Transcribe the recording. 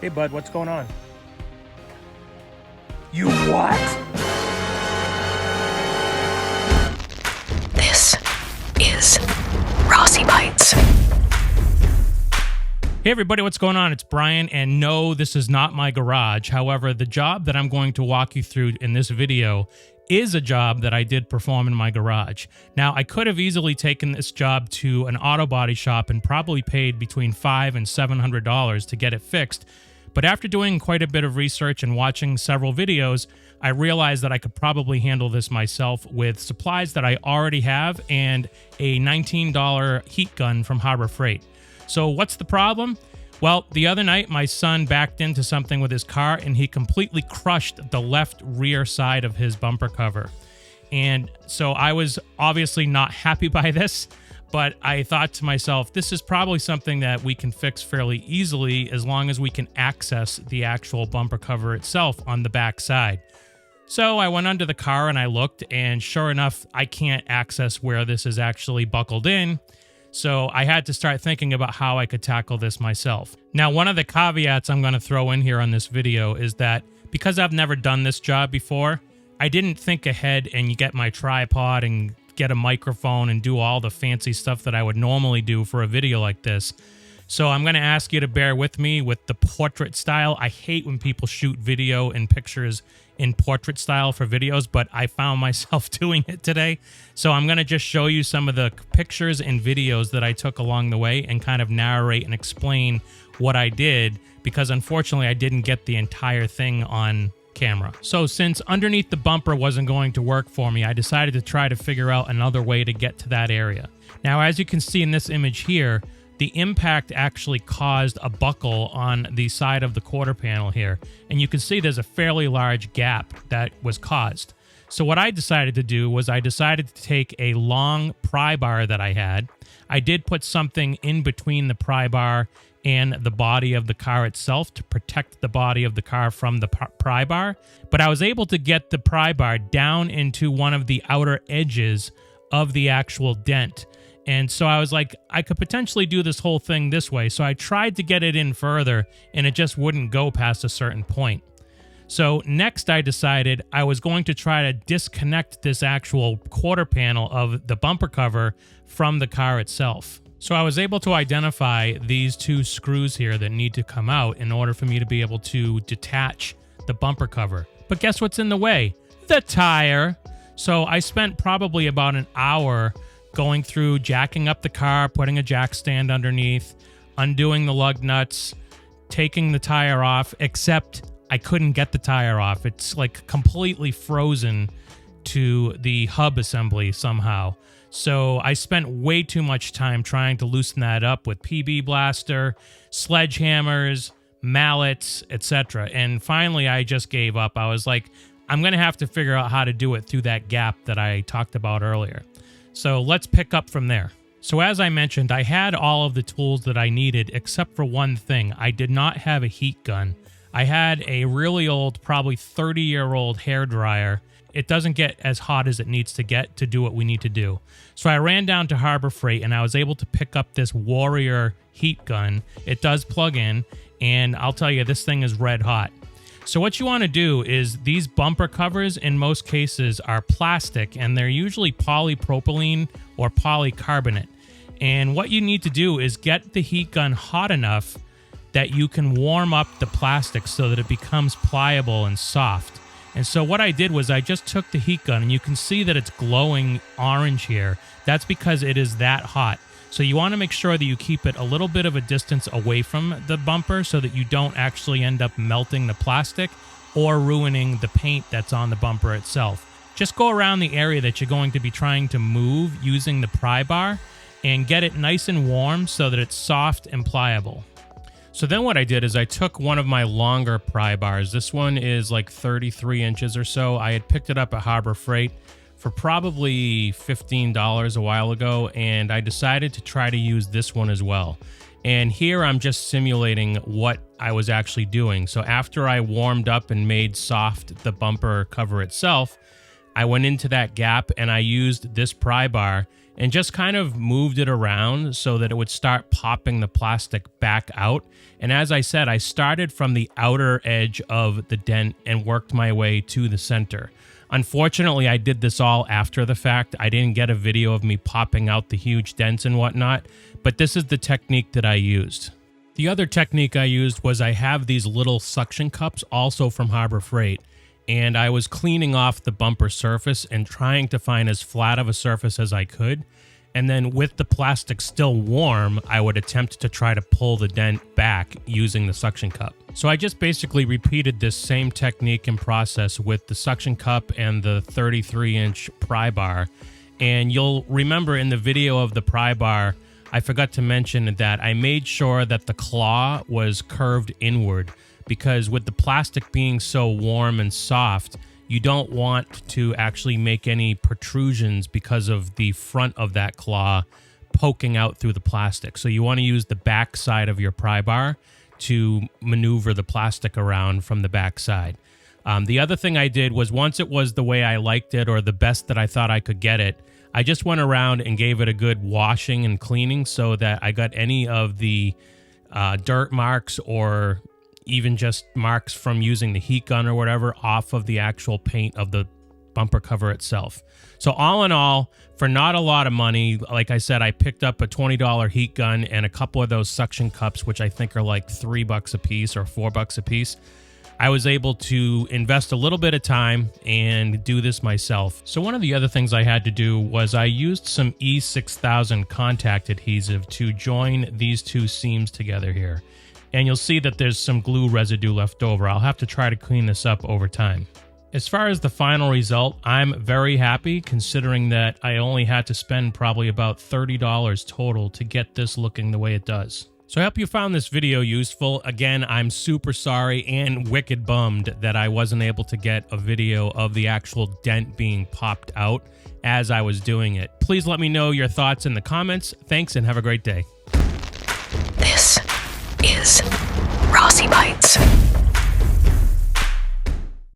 Hey, bud, what's going on? You what? This is Rossi Bites. Hey everybody, what's going on? It's Brian, and no, this is not my garage. However, the job that I'm going to walk you through in this video is a job that I did perform in my garage. Now, I could have easily taken this job to an auto body shop and probably paid between $500 and $700 to get it fixed. But after doing quite a bit of research and watching several videos, I realized that I could probably handle this myself with supplies that I already have and a $19 heat gun from Harbor Freight. So what's the problem? Well, the other night, my son backed into something with his car and he completely crushed the left rear side of his bumper cover. And so I was obviously not happy by this, but I thought to myself, this is probably something that we can fix fairly easily as long as we can access the actual bumper cover itself on the back side. So I went under the car and I looked, and sure enough, I can't access where this is actually buckled in. So I had to start thinking about how I could tackle this myself. Now, one of the caveats I'm going to throw in here on this video is that because I've never done this job before, I didn't think ahead and get my tripod and get a microphone and do all the fancy stuff that I would normally do for a video like this. So I'm going to ask you to bear with me with the portrait style. I hate when people shoot video and pictures in portrait style for videos, but I found myself doing it today. So I'm going to just show you some of the pictures and videos that I took along the way and kind of narrate and explain what I did, because unfortunately I didn't get the entire thing on camera. So since underneath the bumper wasn't going to work for me, I decided to try to figure out another way to get to that area. Now, as you can see in this image here, the impact actually caused a buckle on the side of the quarter panel here. And you can see there's a fairly large gap that was caused. So what I decided to do was I decided to take a long pry bar that I had. I did put something in between the pry bar and the body of the car itself to protect the body of the car from the pry bar. But I was able to get the pry bar down into one of the outer edges of the actual dent. And so I was like, I could potentially do this whole thing this way. So I tried to get it in further, and it just wouldn't go past a certain point. So next I decided I was going to try to disconnect this actual quarter panel of the bumper cover from the car itself. So I was able to identify these two screws here that need to come out in order for me to be able to detach the bumper cover. But guess what's in the way? The tire. So I spent probably about an hour going through jacking up the car, putting a jack stand underneath, undoing the lug nuts, taking the tire off, except I couldn't get the tire off. It's like completely frozen to the hub assembly somehow. So I spent way too much time trying to loosen that up with PB blaster, sledgehammers, mallets, etc. And finally I just gave up. I was like, I'm going to have to figure out how to do it through that gap that I talked about earlier. So let's pick up from there. So as I mentioned, I had all of the tools that I needed except for one thing. I did not have a heat gun. I had a really old, probably 30-year-old hairdryer. It doesn't get as hot as it needs to get to do what we need to do. So I ran down to Harbor Freight and I was able to pick up this Warrior heat gun. It does plug in, and I'll tell you, this thing is red hot. So what you want to do is these bumper covers in most cases are plastic, and they're usually polypropylene or polycarbonate. And what you need to do is get the heat gun hot enough that you can warm up the plastic so that it becomes pliable and soft. And so what I did was I just took the heat gun, and you can see that it's glowing orange here. That's because it is that hot. So you want to make sure that you keep it a little bit of a distance away from the bumper so that you don't actually end up melting the plastic or ruining the paint that's on the bumper itself. Just go around the area that you're going to be trying to move using the pry bar and get it nice and warm so that it's soft and pliable. So then what I did is I took one of my longer pry bars. This one is like 33 inches or so. I had picked it up at Harbor Freight for probably $15 a while ago, and I decided to try to use this one as well. And here I'm just simulating what I was actually doing. So after I warmed up and made soft the bumper cover itself, I went into that gap and I used this pry bar and just kind of moved it around so that it would start popping the plastic back out. And as I said, I started from the outer edge of the dent and worked my way to the center. Unfortunately, I did this all after the fact. I didn't get a video of me popping out the huge dents and whatnot, but this is the technique that I used. The other technique I used was I have these little suction cups, also from Harbor Freight, and I was cleaning off the bumper surface and trying to find as flat of a surface as I could. And then with the plastic still warm, I would attempt to try to pull the dent back using the suction cup. So I just basically repeated this same technique and process with the suction cup and the 33-inch pry bar. And you'll remember in the video of the pry bar, I forgot to mention that I made sure that the claw was curved inward, because with the plastic being so warm and soft, you don't want to actually make any protrusions because of the front of that claw poking out through the plastic. So you want to use the back side of your pry bar to maneuver the plastic around from the back side. The other thing I did was, once it was the way I liked it, or the best that I thought I could get it, I just went around and gave it a good washing and cleaning so that I got any of the dirt marks or even just marks from using the heat gun or whatever off of the actual paint of the bumper cover itself. So all in all, for not a lot of money, like I said, I picked up a $20 heat gun and a couple of those suction cups, which I think are like $3 a piece or $4 a piece. I was able to invest a little bit of time and do this myself. So one of the other things I had to do was I used some E6000 contact adhesive to join these two seams together here. And you'll see that there's some glue residue left over. I'll have to try to clean this up over time. As far as the final result, I'm very happy, considering that I only had to spend probably about $30 total to get this looking the way it does. So I hope you found this video useful. Again, I'm super sorry and wicked bummed that I wasn't able to get a video of the actual dent being popped out as I was doing it. Please let me know your thoughts in the comments. Thanks and have a great day. This is